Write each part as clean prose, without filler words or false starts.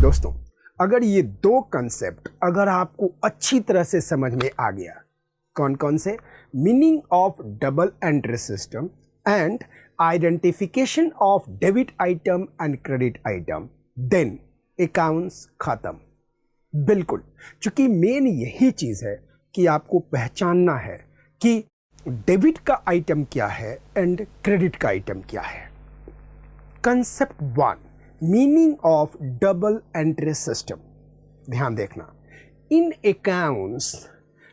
दोस्तों, अगर ये दो कंसेप्ट अगर आपको अच्छी तरह से समझ में आ गया, कौन कौन से? Meaning of double entry system and identification of debit item and credit item, then accounts खत्म। बिल्कुल, क्योंकि मेन यही चीज है कि आपको पहचानना है कि डेबिट का आइटम क्या है एंड क्रेडिट का आइटम क्या है। Concept 1, meaning of double entry system. ध्यान देखना, इन अकाउंट्स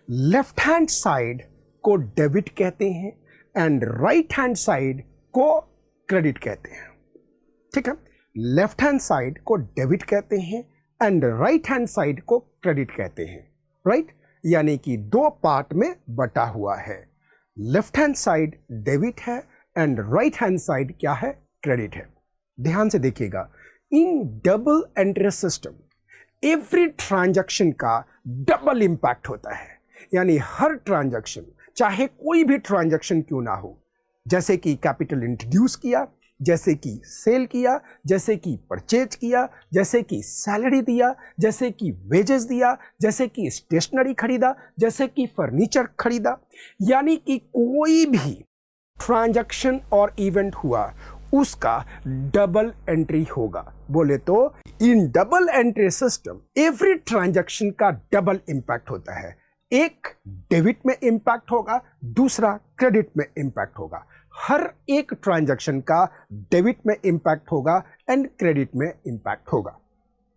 लेफ्ट हैंड साइड को डेबिट कहते हैं एंड राइट हैंड साइड को क्रेडिट कहते हैं। ठीक है, लेफ्ट हैंड साइड को डेबिट कहते हैं एंड राइट हैंड साइड को क्रेडिट कहते हैं। राइट, यानी कि दो पार्ट में बटा हुआ है। लेफ्ट हैंड साइड डेबिट है एंड राइट हैंड साइड क्या है? क्रेडिट है। ध्यान से देखिएगा, in double entry system every transaction का डबल इंपैक्ट होता है। यानी हर ट्रांजैक्शन, चाहे कोई भी ट्रांजैक्शन क्यों ना हो, जैसे कि कैपिटल इंट्रोड्यूस किया, जैसे कि सेल किया, जैसे कि परचेज किया, जैसे कि सैलरी दिया, जैसे कि वेजेस दिया, जैसे कि स्टेशनरी खरीदा, जैसे कि फर्नीचर खरीदा, यानी कि कोई भी ट्रांजैक्शन और इवेंट हुआ उसका डबल एंट्री होगा। बोले तो in double entry system every transaction का डबल इंपैक्ट होता है। एक डेबिट में इंपैक्ट होगा, दूसरा क्रेडिट में इंपैक्ट होगा। हर एक ट्रांजैक्शन का डेबिट में इंपैक्ट होगा एंड क्रेडिट में इंपैक्ट होगा।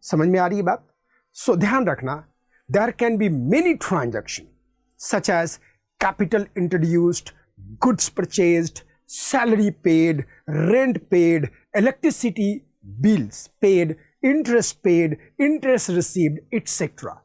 समझ में आ रही है बात? सो ध्यान रखना, there can be many transaction such as capital introduced, goods purchased, salary paid, rent paid, electricity bills paid, interest received, etc.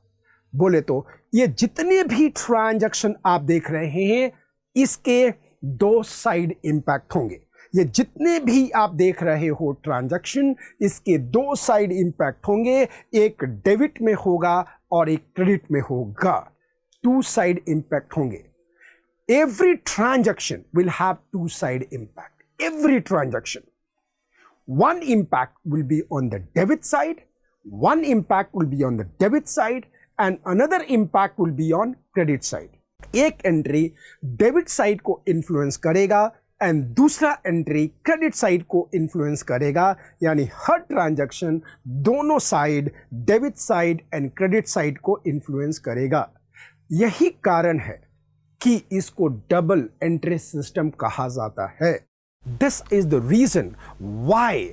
बोले तो ये जितने भी ट्रांजैक्शन आप देख रहे हैं, इसके दो साइड इंपैक्ट होंगे। ये जितने भी आप देख रहे हो ट्रांजैक्शन, इसके दो साइड इंपैक्ट होंगे। एक डेबिट में होगा और एक क्रेडिट में होगा। टू साइड इंपैक्ट होंगे। Every transaction will have two-side impact. Every transaction. One impact will be on the debit side, one impact will be on the debit side, and another impact will be on credit side. एक entry debit side को influence करेगा and दूसरा entry credit side को influence करेगा। यानी हर transaction दोनों side, debit side and credit side को influence करेगा। यही कारण है कि इसको डबल एंट्री सिस्टम कहा जाता है। This is the reason why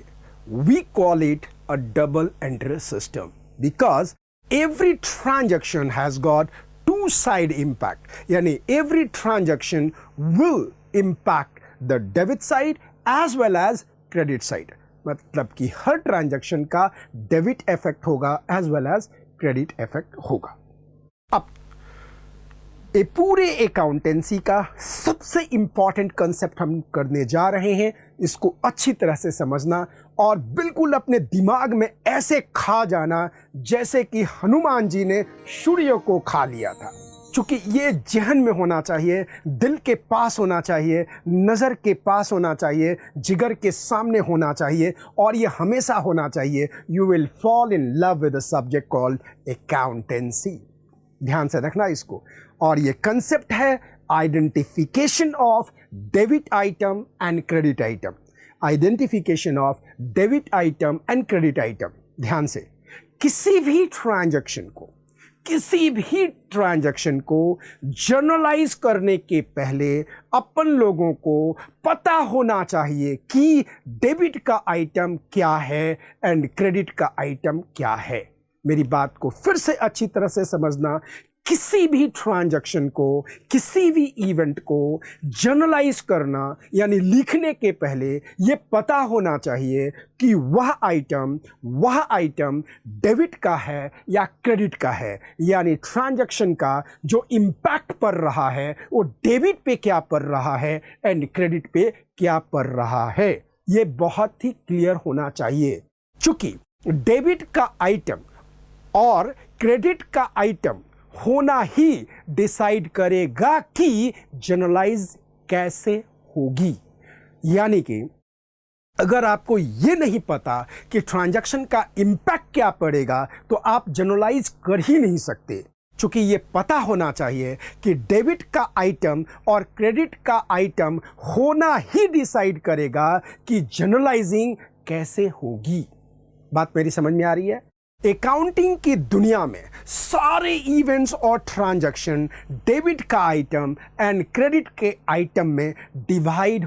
we call it a double entry system, because every transaction has got two side impact. यानी every transaction will impact the debit side as well as credit side. मतलब कि हर transaction का debit effect होगा as well as credit effect होगा। अब ये पूरे अकाउंटेंसी का सबसे इंपॉर्टेंट कंसेप्ट हम करने जा रहे हैं। इसको अच्छी तरह से समझना और बिल्कुल अपने दिमाग में ऐसे खा जाना जैसे कि हनुमान जी ने सूर्य को खा लिया था। क्योंकि ये जहन में होना चाहिए, दिल के पास होना चाहिए, नज़र के पास होना चाहिए, जिगर के सामने होना चाहिए, और ये हमेशा होना चाहिए। You will fall in love with the subject called accountancy. ध्यान से रखना इसको। और ये कंसेप्ट है identification of debit item and credit item. Identification of debit item and credit item. ध्यान से, किसी भी ट्रांजैक्शन को जर्नलाइज करने के पहले अपन लोगों को पता होना चाहिए कि डेबिट का आइटम क्या है एंड क्रेडिट का आइटम क्या है। मेरी बात को फिर से अच्छी तरह से समझना, किसी भी ट्रांजैक्शन को, किसी भी इवेंट को जर्नलाइज करना यानी लिखने के पहले ये पता होना चाहिए कि वह आइटम डेबिट का है या क्रेडिट का है। यानी ट्रांजैक्शन का जो इम्पैक्ट पड़ रहा है वो डेबिट पे क्या पड़ रहा है एंड क्रेडिट पे क्या पड़ रहा है। ये बहुत ही क्लियर होना चाहिए, क्योंकि डेबिट का आइटम और क्रेडिट का आइटम होना ही डिसाइड करेगा कि जर्नलाइज कैसे होगी। यानी कि अगर आपको ये नहीं पता कि ट्रांजैक्शन का इम्पैक्ट क्या पड़ेगा तो आप जनरलाइज कर ही नहीं सकते, क्योंकि ये पता होना चाहिए कि डेबिट का आइटम और क्रेडिट का आइटम होना ही डिसाइड करेगा कि जनरलाइजिंग कैसे होगी। बात मेरी समझ में आ रही है? अकाउंटिंग की दुनिया में सारे इवेंट्स और ट्रांजैक्शन डेबिट का आइटम एंड क्रेडिट के आइटम में डिवाइड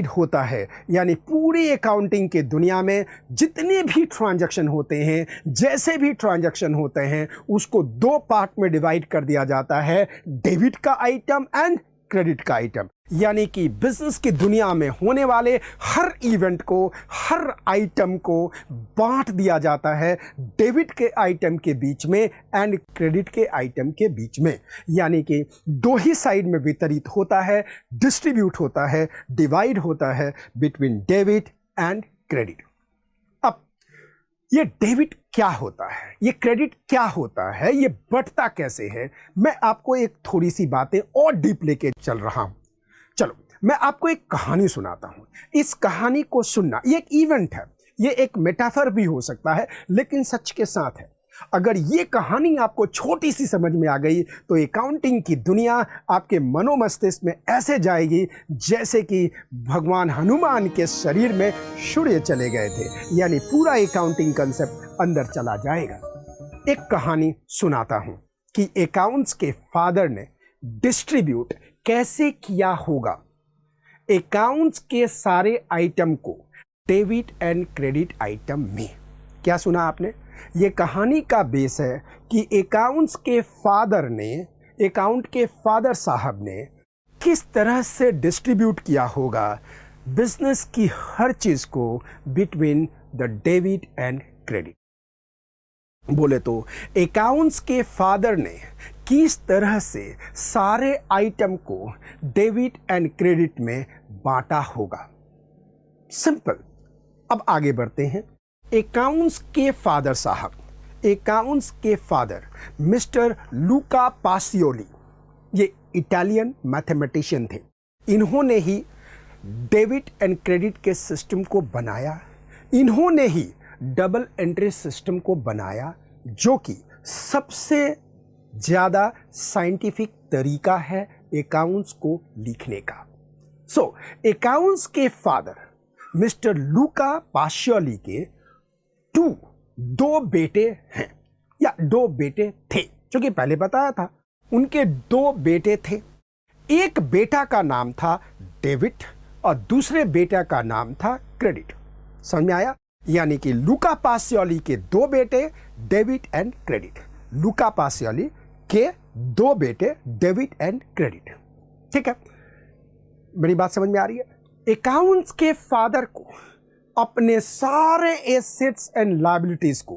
होता है। यानी पूरी अकाउंटिंग के दुनिया में जितने भी ट्रांजैक्शन होते हैं, जैसे भी ट्रांजैक्शन होते हैं, उसको दो पार्ट में डिवाइड कर दिया जाता है, डेबिट का आइटम एंड क्रेडिट का आइटम। यानी कि बिजनेस की दुनिया में होने वाले हर इवेंट को, हर आइटम को बांट दिया जाता है डेबिट के आइटम के बीच में एंड क्रेडिट के आइटम के बीच में। यानी कि दो ही साइड में वितरित होता है, डिस्ट्रीब्यूट होता है, डिवाइड होता है बिटवीन डेबिट एंड क्रेडिट। अब ये डेबिट क्या होता है, ये क्रेडिट क्या होता है, ये बंटता कैसे है, मैं आपको एक थोड़ी सी बातें और डीप लेके चल रहा हूं। चलो मैं आपको एक कहानी सुनाता हूं। इस कहानी को सुनना, ये एक इवेंट है, ये एक मेटाफर भी हो सकता है, लेकिन सच के साथ है। अगर ये कहानी आपको छोटी सी समझ में आ गई तो अकाउंटिंग की दुनिया आपके मनोमस्तिष्क में ऐसे जाएगी जैसे कि भगवान हनुमान के शरीर में सूर्य चले गए थे। यानी पूरा अकाउंटिंग कंसेप्ट अंदर चला जाएगा। एक कहानी सुनाता हूं कि अकाउंट्स के फादर ने डिस्ट्रीब्यूट कैसे किया होगा अकाउंट्स के सारे आइटम को डेबिट एंड क्रेडिट आइटम में। क्या सुना आपने? ये कहानी का बेस है कि अकाउंट के फादर साहब ने किस तरह से डिस्ट्रीब्यूट किया होगा बिजनेस की हर चीज को between the debit and credit. बोले तो अकाउंट्स के फादर ने किस तरह से सारे आइटम को डेबिट एंड क्रेडिट में बांटा होगा। सिंपल। अब आगे बढ़ते हैं। अकाउंट्स के फादर मिस्टर लूका पासियोली, ये इटालियन मैथमेटिशियन थे। इन्होंने ही डेबिट एंड क्रेडिट के सिस्टम को बनाया। इन्होंने ही डबल एंट्री सिस्टम को बनाया, जो कि सबसे ज़्यादा साइंटिफिक तरीका है अकाउंट्स को लिखने का। अकाउंट्स के फादर मिस्टर लूका पासियोली के दो बेटे हैं, या दो बेटे थे, जो कि पहले बताया था। उनके दो बेटे थे। एक बेटा का नाम था डेबिट और दूसरे बेटा का नाम था क्रेडिट। समझ में आया? यानी कि लूका पासियोली के दो बेटे डेबिट एंड क्रेडिट। लूका पासियोली के दो बेटे डेबिट एंड क्रेडिट। ठीक है, मेरी बात समझ में आ रही है? अकाउंट्स के फादर को अपने सारे एसेट्स एंड लायबिलिटीज को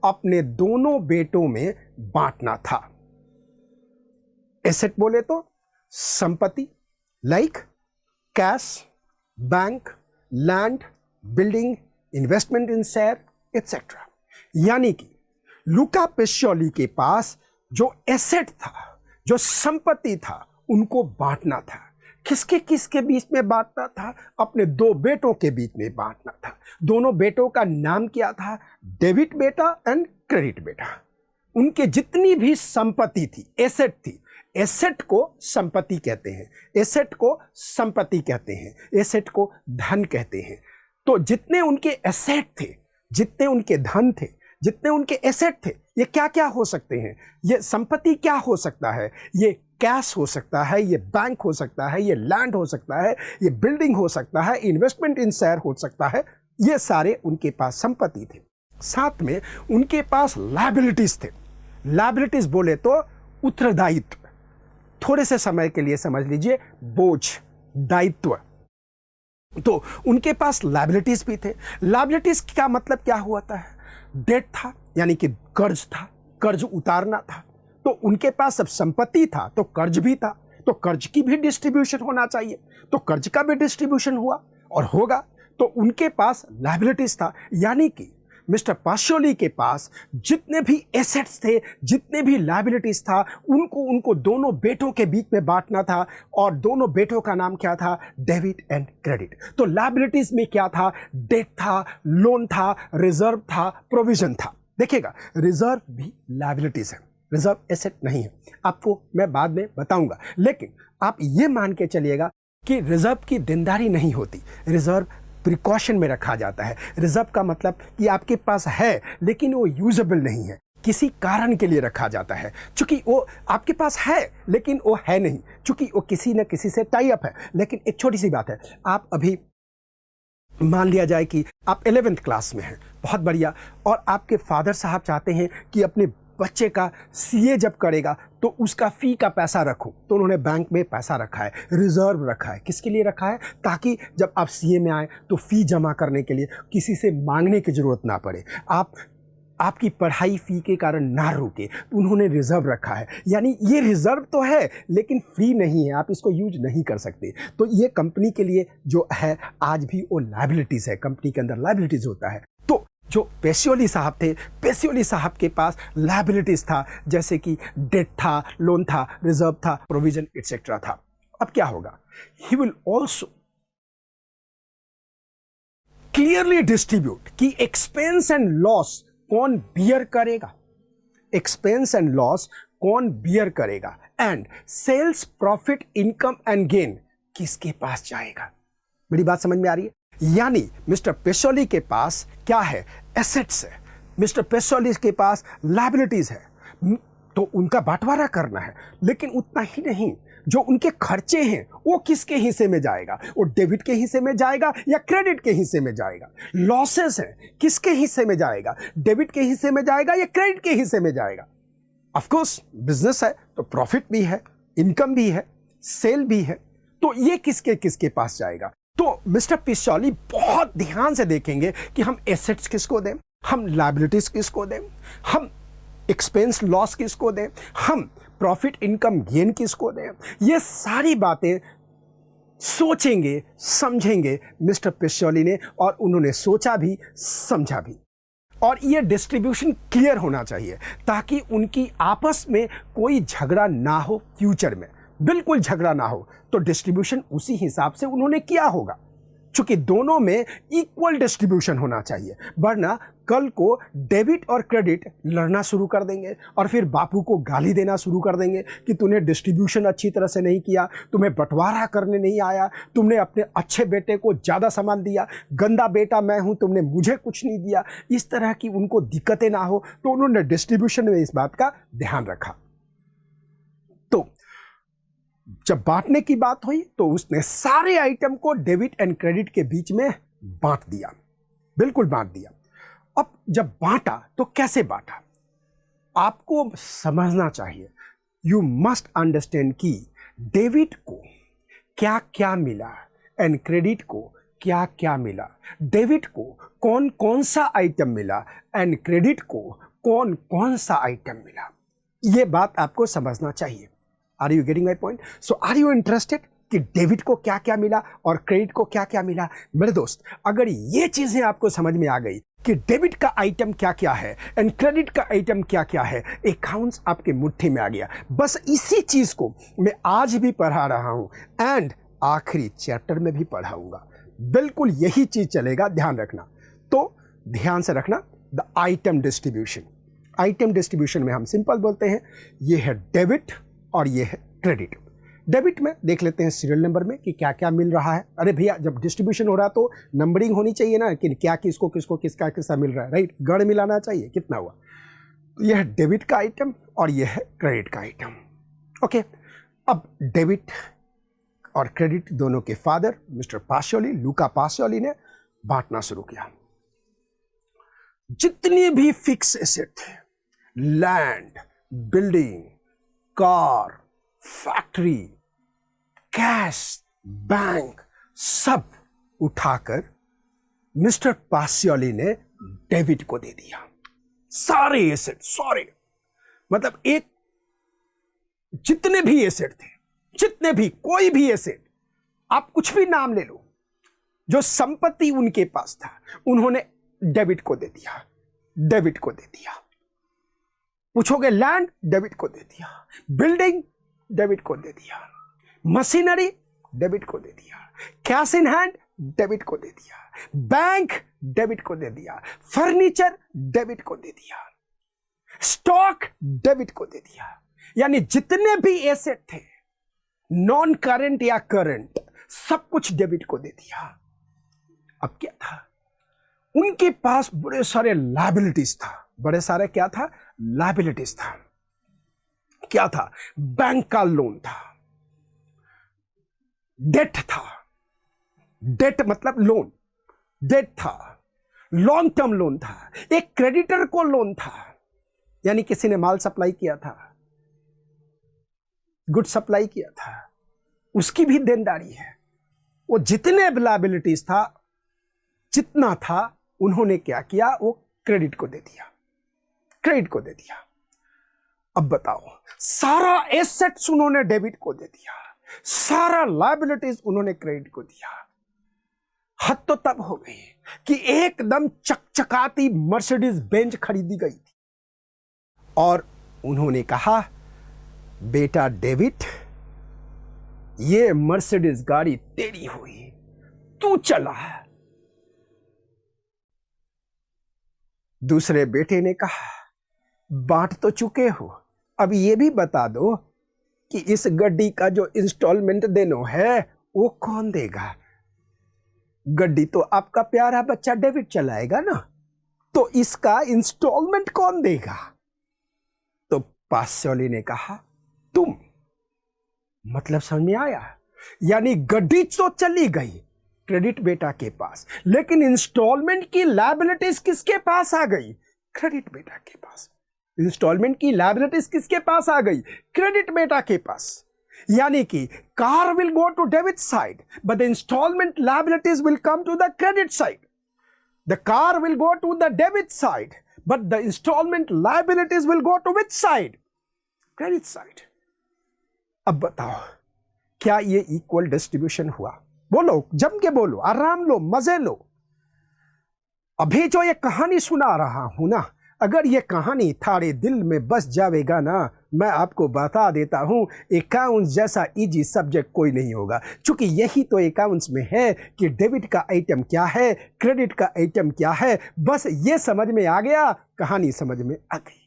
अपने दोनों बेटों में बांटना था। एसेट बोले तो संपत्ति, like cash, bank, land, building, investment इन शेयर एटसेट्रा। यानी कि लूका पासियोली के पास जो एसेट था, जो संपत्ति था, उनको बांटना था। किसके किसके बीच में बांटना था? अपने दो बेटों के बीच में बांटना था। दोनों बेटों का नाम क्या था? डेबिट बेटा एंड क्रेडिट बेटा। उनके जितनी भी संपत्ति थी, एसेट थी, एसेट को संपत्ति कहते हैं, एसेट को संपत्ति कहते हैं, एसेट को धन कहते हैं। तो जितने उनके एसेट थे, जितने उनके धन थे, जितने उनके एसेट थे, ये क्या क्या हो सकते हैं? ये संपत्ति क्या हो सकता है? ये कैश हो सकता है, ये बैंक हो सकता है, ये लैंड हो सकता है, ये बिल्डिंग हो सकता है, इन्वेस्टमेंट इन शेयर हो सकता है। ये सारे उनके पास संपत्ति थे। साथ में उनके पास लायबिलिटीज थे। लायबिलिटीज बोले तो उत्तरदायित्व। थोड़े से समय के लिए समझ लीजिए, बोझ, दायित्व। तो उनके पास लायबिलिटीज भी थे। लायबिलिटीज का मतलब क्या होता है? डेट था, यानी कि कर्ज था, कर्ज उतारना था। तो उनके पास अब संपत्ति था तो कर्ज भी था, तो कर्ज की भी डिस्ट्रीब्यूशन होना चाहिए, तो कर्ज का भी डिस्ट्रीब्यूशन हुआ और होगा। तो उनके पास लायबिलिटीज था, यानी कि मिस्टर पास्योली के पास जितने भी एसेट्स थे, जितने भी लायबिलिटीज था, उनको दोनों बेटों के बीच में बांटना था। और दोनों बेटों का नाम क्या था? Debit and credit. तो लायबिलिटीज में क्या था? डेट था, लोन था, रिजर्व था, प्रोविजन था। देखिएगा, रिजर्व भी लायबिलिटीज है, रिजर्व एसेट नहीं है। आपको मैं बाद में बताऊंगा, लेकिन आप ये मान के चलिएगा कि रिजर्व की देनदारी नहीं होती, रिजर्व प्रिकॉशन में रखा जाता है। रिजर्व का मतलब कि आपके पास है लेकिन वो यूजेबल नहीं है, किसी कारण के लिए रखा जाता है। चूंकि वो आपके पास है लेकिन वो है नहीं, चूंकि वो किसी न किसी से टाई अप है। लेकिन एक छोटी सी बात है, आप अभी मान लिया जाए कि आप 11th क्लास में हैं, बहुत बढ़िया, और आपके फादर साहब चाहते हैं कि अपने बच्चे का सीए जब करेगा तो उसका फी का पैसा रखो, तो उन्होंने बैंक में पैसा रखा है, रिजर्व रखा है। किसके लिए रखा है? ताकि जब आप सीए में आए तो फी जमा करने के लिए किसी से मांगने की जरूरत ना पड़े, आपकी पढ़ाई फी के कारण ना रुके, तो उन्होंने रिजर्व रखा है। यानी ये रिजर्व तो है लेकिन फ्री नहीं है, आप इसको यूज नहीं कर सकते। तो ये कंपनी के लिए जो है आज भी वो लायबिलिटीज है, कंपनी के अंदर लायबिलिटीज होता है। तो जो पेशियोली साहब थे, पेशियोली साहब के पास लायबिलिटीज था, जैसे कि डेट था, लोन था, रिजर्व था, प्रोविजन एटसेट्रा था। अब क्या होगा? He will also clearly distribute कि एक्सपेंस एंड लॉस कौन बियर करेगा, एक्सपेंस एंड लॉस कौन बियर करेगा, and sales profit income and gain किसके पास जाएगा। मेरी बात समझ में आ रही है? यानी मिस्टर पेशोली के पास क्या है? एसेट्स है, मिस्टर पेशोली के पास लायबिलिटीज है, तो उनका बंटवारा करना है। लेकिन उतना ही नहीं, जो उनके खर्चे हैं वो किसके हिस्से में जाएगा? वो डेबिट के हिस्से में जाएगा या क्रेडिट के हिस्से में जाएगा? लॉसेस हैं, किसके हिस्से में जाएगा? डेबिट के हिस्से में जाएगा या क्रेडिट के हिस्से में जाएगा? ऑफ कोर्स बिजनेस है तो प्रॉफिट भी है, इनकम भी है, सेल भी है, तो ये किसके किसके पास जाएगा? तो मिस्टर पिशॉली बहुत ध्यान से देखेंगे कि हम एसेट्स किसको दें, हम लायबिलिटीज किसको दें, हम एक्सपेंस लॉस किसको दें, हम प्रॉफिट इनकम गेन किसको दें। ये सारी बातें सोचेंगे, समझेंगे मिस्टर पिशॉली ने, और उन्होंने सोचा भी, समझा भी। और ये डिस्ट्रीब्यूशन क्लियर होना चाहिए ताकि उनकी आपस में कोई झगड़ा ना हो, फ्यूचर में बिल्कुल झगड़ा ना हो। तो डिस्ट्रीब्यूशन उसी हिसाब से उन्होंने किया होगा, चूंकि दोनों में इक्वल डिस्ट्रीब्यूशन होना चाहिए, वरना कल को डेबिट और क्रेडिट लड़ना शुरू कर देंगे और फिर बापू को गाली देना शुरू कर देंगे कि तूने डिस्ट्रीब्यूशन अच्छी तरह से नहीं किया, तुम्हें बंटवारा करने नहीं आया, तुमने अपने अच्छे बेटे को ज़्यादा सामान दिया, गंदा बेटा मैं हूं, तुमने मुझे कुछ नहीं दिया। इस तरह की उनको दिक्कतें ना हो, तो उन्होंने डिस्ट्रीब्यूशन में इस बात का ध्यान रखा। तो जब बांटने की बात हुई तो उसने सारे आइटम को डेबिट एंड क्रेडिट के बीच में बांट दिया, बिल्कुल बांट दिया। अब जब बांटा तो कैसे बांटा, आपको समझना चाहिए। यू मस्ट अंडरस्टैंड कि डेबिट को क्या क्या मिला एंड क्रेडिट को क्या क्या मिला, डेबिट को कौन कौन सा आइटम मिला एंड क्रेडिट को कौन कौन सा आइटम मिला। यह बात आपको समझना चाहिए। Are you getting my point? So are you interested कि डेबिट को क्या क्या मिला और क्रेडिट को क्या क्या मिला? मेरे दोस्त, अगर ये चीजें आपको समझ में आ गई कि डेबिट का आइटम क्या क्या है एंड क्रेडिट का आइटम क्या क्या है, अकाउंट्स आपके मुट्ठी में आ गया। बस इसी चीज को मैं आज भी पढ़ा रहा हूं एंड आखिरी चैप्टर में भी पढ़ाऊंगा। बिल्कुल यही चीज चलेगा, ध्यान रखना। तो ध्यान से रखना, the item distribution. Item distribution में हम सिंपल बोलते हैं, ये है डेबिट और ये है क्रेडिट। डेबिट में देख लेते हैं सीरियल नंबर में कि क्या क्या मिल रहा है। अरे भैया, जब डिस्ट्रीब्यूशन हो रहा है तो नंबरिंग होनी चाहिए ना, कि क्या किसको किसको किसका किसका मिल रहा है, राइट? गढ़ मिलाना चाहिए कितना हुआ। तो यह है डेबिट का आइटम और यह है क्रेडिट का आइटम। ओके, अब डेबिट और क्रेडिट दोनों के फादर मिस्टर पास्योली, लूका पास्योली ने बांटना शुरू किया। जितने भी फिक्स एसेट थे, land, building, car, factory, cash, bank, सब उठाकर मिस्टर पास्योली ने डेविड को दे दिया। सारे एसेट, सारे मतलब एक, जितने भी एसेट थे, जितने भी, कोई भी एसेट, आप कुछ भी नाम ले लो, जो संपत्ति उनके पास था, उन्होंने डेविड को दे दिया। डेबिट को दे दिया। पूछोगे लैंड, डेबिट को दे दिया। बिल्डिंग, डेबिट को दे दिया। मशीनरी, डेबिट को दे दिया। कैश इन हैंड, डेबिट को दे दिया। बैंक, डेबिट को दे दिया। फर्नीचर, डेबिट को दे दिया। स्टॉक, डेबिट को दे दिया। यानी जितने भी एसेट थे, नॉन करंट या करंट, सब कुछ डेबिट को दे दिया। अब क्या था, उनके पास बड़े सारे लायबिलिटीज था। बड़े सारे क्या था, लायबिलिटीज था। क्या था, बैंक का लोन था, डेट था, डेट मतलब लोन, डेट था, लॉन्ग टर्म लोन था, एक क्रेडिटर को लोन था, यानी किसी ने माल सप्लाई किया था, गुड सप्लाई किया था, उसकी भी देनदारी है। वो जितने लायबिलिटीज था, जितना था, उन्होंने क्या किया, वो क्रेडिट को दे दिया, क्रेडिट को दे दिया। अब बताओ, सारा एसेट्स उन्होंने डेबिट को दे दिया, सारा लायबिलिटीज उन्होंने क्रेडिट को दिया। हद तो तब हो गई कि एकदम चकचकाती मर्सिडीज बेंज खरीदी गई थी और उन्होंने कहा, बेटा डेविड, ये मर्सिडीज गाड़ी तेरी हुई, तू चला। दूसरे बेटे ने कहा, बांट तो चुके हो, अब ये भी बता दो कि इस गड्डी का जो इंस्टॉलमेंट देना है वो कौन देगा। गड्डी तो आपका प्यारा बच्चा डेविड चलाएगा ना, तो इसका इंस्टॉलमेंट कौन देगा। तो पास्योली ने कहा, तुम। मतलब समझ में आया, यानी गड्डी तो चली गई क्रेडिट बेटा के पास, लेकिन इंस्टॉलमेंट की लायबिलिटीज किसके पास आ गई, क्रेडिट बेटा के पास। इंस्टॉलमेंट की लायबिलिटीज किसके पास आ गई, क्रेडिट बेटा के पास। यानी कि car will go to debit side, but the instalment liabilities will come to the credit side. The car will go to the debit side, but the instalment liabilities will go to which side, credit side. अब बताओ, क्या ये equal distribution हुआ? बोलो, जम के बोलो, आराम लो, मजे लो। अभी जो ये कहानी सुना रहा हूं ना, अगर ये कहानी थारे दिल में बस जाएगा ना, मैं आपको बता देता हूं, अकाउंट्स जैसा इजी सब्जेक्ट कोई नहीं होगा। क्योंकि यही तो अकाउंट्स में है कि डेबिट का आइटम क्या है, क्रेडिट का आइटम क्या है। बस ये समझ में आ गया, कहानी समझ में आ गई।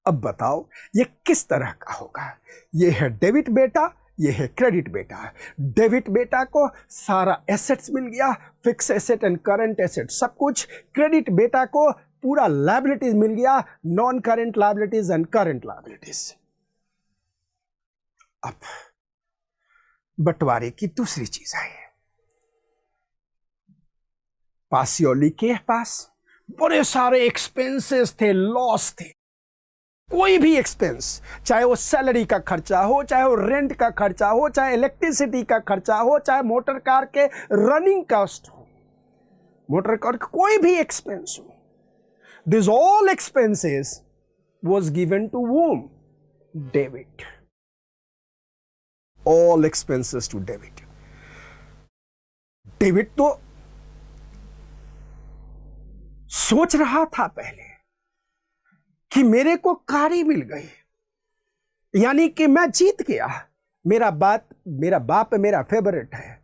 अब बताओ, ये किस तरह का होगा। ये है डेबिट बेटा, ये है क्रेडिट बेटा। डेबिट बेटा को सारा एसेट्स मिल गया, fix asset and current asset सब कुछ। क्रेडिट बेटा को पूरा लायबिलिटीज मिल गया, non current liabilities and current liabilities. अब बंटवारे की दूसरी चीज आई। पासियोली के पास बड़े सारे एक्सपेंसेस थे, लॉस थे। कोई भी एक्सपेंस, चाहे वो सैलरी का खर्चा हो, चाहे वो रेंट का खर्चा हो, चाहे इलेक्ट्रिसिटी का खर्चा हो, चाहे मोटर कार के रनिंग कॉस्ट हो, मोटर कार का कोई भी एक्सपेंस हो, this all expenses was given to whom? Debit. All expenses to debit. Debit तो सोच रहा था पहले कि मेरे को कारी मिल गई, यानी कि मैं जीत गया, मेरा बाप मेरा फेवरेट है,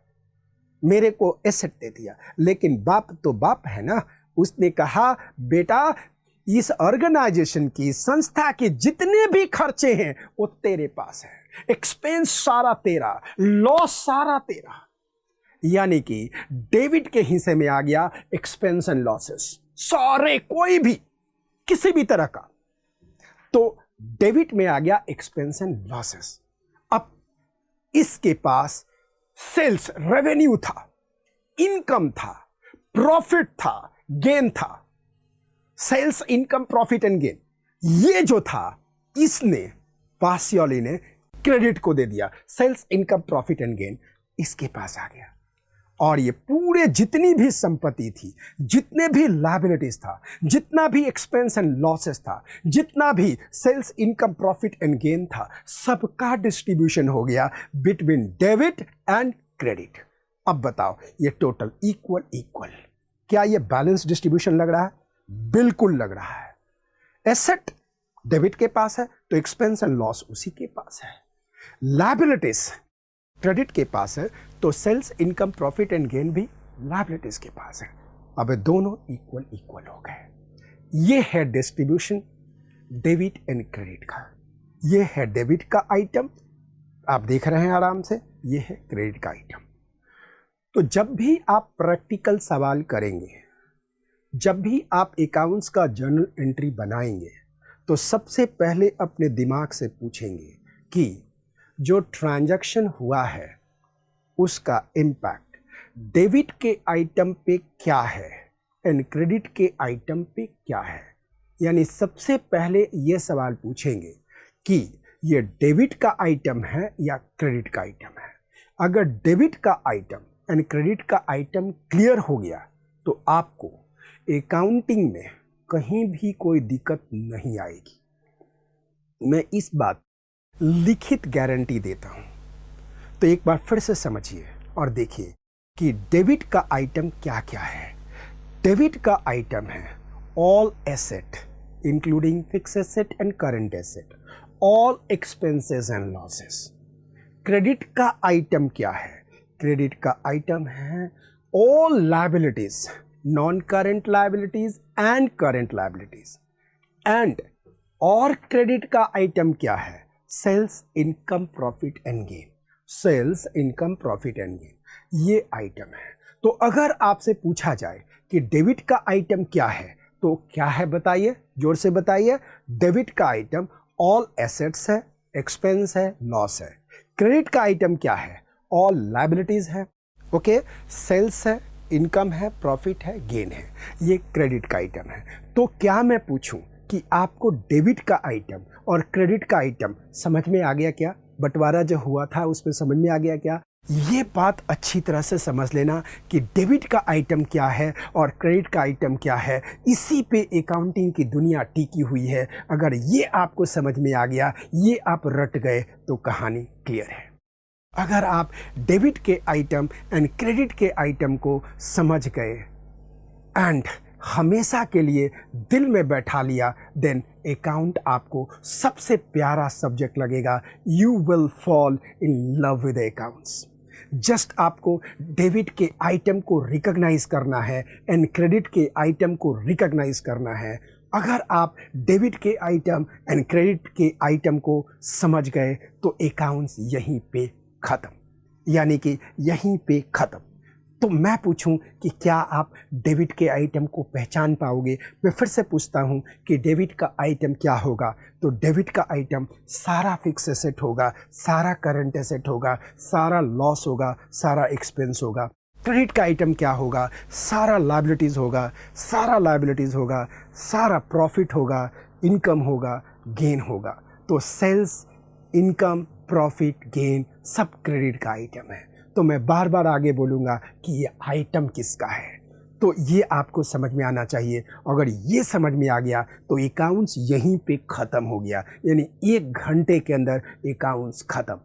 मेरे को एसेट दे दिया। लेकिन बाप तो बाप है ना, उसने कहा, बेटा इस ऑर्गेनाइजेशन की, संस्था के जितने भी खर्चे हैं वो तेरे पास है, एक्सपेंस सारा तेरा, लॉस सारा तेरा। यानी कि डेबिट के हिस्से में आ गया एक्सपेंस एंड लॉसेस सारे, कोई भी किसी भी तरह का। तो डेबिट में आ गया एक्सपेंस एंड लॉसेस। अब इसके पास सेल्स रेवेन्यू था, इनकम था, प्रॉफिट था, गेन था। Sales, income, profit and gain, ये जो था इसने, पासियोली ने क्रेडिट को दे दिया। Sales, income, profit and gain इसके पास आ गया। और ये पूरे जितनी भी संपत्ति थी, जितने भी लायबिलिटीज था, जितना भी एक्सपेंस एंड लॉसेस था, जितना भी sales, income, profit and gain था, सबका डिस्ट्रीब्यूशन हो गया बिटवीन डेबिट एंड क्रेडिट। अब बताओ, ये टोटल इक्वल। क्या ये बैलेंस डिस्ट्रीब्यूशन लग रहा है? बिल्कुल लग रहा है। एसेट डेबिट के पास है तो एक्सपेंस एंड लॉस उसी के पास है। लायबिलिटीज क्रेडिट के पास है तो sales income profit and gain भी लायबिलिटीज के पास है। अब ये दोनों इक्वल इक्वल हो गए। ये है डिस्ट्रीब्यूशन डेबिट एंड क्रेडिट का। ये है डेबिट का आइटम, आप देख रहे हैं आराम से, ये है क्रेडिट का आइटम। तो जब भी आप प्रैक्टिकल सवाल करेंगे, जब भी आप अकाउंट्स का जर्नल एंट्री बनाएंगे, तो सबसे पहले अपने दिमाग से पूछेंगे कि जो ट्रांजैक्शन हुआ है उसका इम्पैक्ट डेबिट के आइटम पे क्या है एंड क्रेडिट के आइटम पे क्या है। यानी सबसे पहले ये सवाल पूछेंगे कि ये डेबिट का आइटम है या क्रेडिट का आइटम है। अगर डेबिट का आइटम एंड क्रेडिट का आइटम क्लियर हो गया तो आपको अकाउंटिंग में कहीं भी कोई दिक्कत नहीं आएगी। मैं इस बात लिखित गारंटी देता हूं। तो एक बार फिर से समझिए और देखिए कि डेबिट का आइटम क्या क्या है। डेबिट का आइटम है all asset including fix asset and current asset, all expenses and losses. Credit का आइटम क्या है? क्रेडिट का आइटम है all liabilities, non current liabilities and current liabilities. And और क्रेडिट का आइटम क्या है? Sales income profit and gain, sales income profit and gain, ये आइटम है। तो अगर आपसे पूछा जाए कि डेबिट का आइटम क्या है तो क्या है बताइए, जोर से बताइए। डेबिट का आइटम ऑल एसेट्स है, एक्सपेंस है, लॉस है। क्रेडिट का आइटम क्या है? ऑल लायबिलिटीज है, ओके, सेल्स है, इनकम है, प्रॉफिट है, गेन है। ये क्रेडिट का आइटम है। तो क्या मैं पूछूं कि आपको डेबिट का आइटम और क्रेडिट का आइटम समझ में आ गया क्या? बंटवारा जो हुआ था उसमें समझ में आ गया क्या? ये बात अच्छी तरह से समझ लेना कि डेबिट का आइटम क्या है और क्रेडिट का आइटम क्या है। इसी पे अकाउंटिंग की दुनिया टिकी हुई है। अगर ये आपको समझ में आ गया, ये आप रट गए तो कहानी क्लियर है। अगर आप डेबिट के आइटम एंड क्रेडिट के आइटम को समझ गए एंड हमेशा के लिए दिल में बैठा लिया, देन अकाउंट आपको सबसे प्यारा सब्जेक्ट लगेगा। You will fall in love with accounts. Just आपको डेबिट के आइटम को रिकॉग्नाइज करना है एंड क्रेडिट के आइटम को रिकॉग्नाइज करना है। अगर आप डेबिट के आइटम एंड क्रेडिट के आइटम को समझ गए तो अकाउंट्स यहीं पे ख़त्म, यानी कि यहीं पे ख़त्म। तो मैं पूछूं कि क्या आप डेबिट के आइटम को पहचान पाओगे? मैं फिर से पूछता हूं कि डेबिट का आइटम क्या होगा? तो डेबिट का आइटम सारा फिक्स एसेट होगा, सारा करंट एसेट होगा, सारा लॉस होगा, सारा एक्सपेंस होगा। क्रेडिट का आइटम क्या होगा? सारा लायबिलिटीज़ होगा, सारा लायबिलिटीज़ होगा, सारा प्रॉफिट होगा, इनकम होगा, गेन होगा। तो सेल्स, इनकम, प्रॉफिट, गेन सब क्रेडिट का आइटम है। तो मैं बार बार आगे बोलूँगा कि ये आइटम किसका है, तो ये आपको समझ में आना चाहिए। अगर ये समझ में आ गया तो अकाउंट्स यहीं पे ख़त्म हो गया, यानी 1 घंटे के अंदर अकाउंट्स ख़त्म।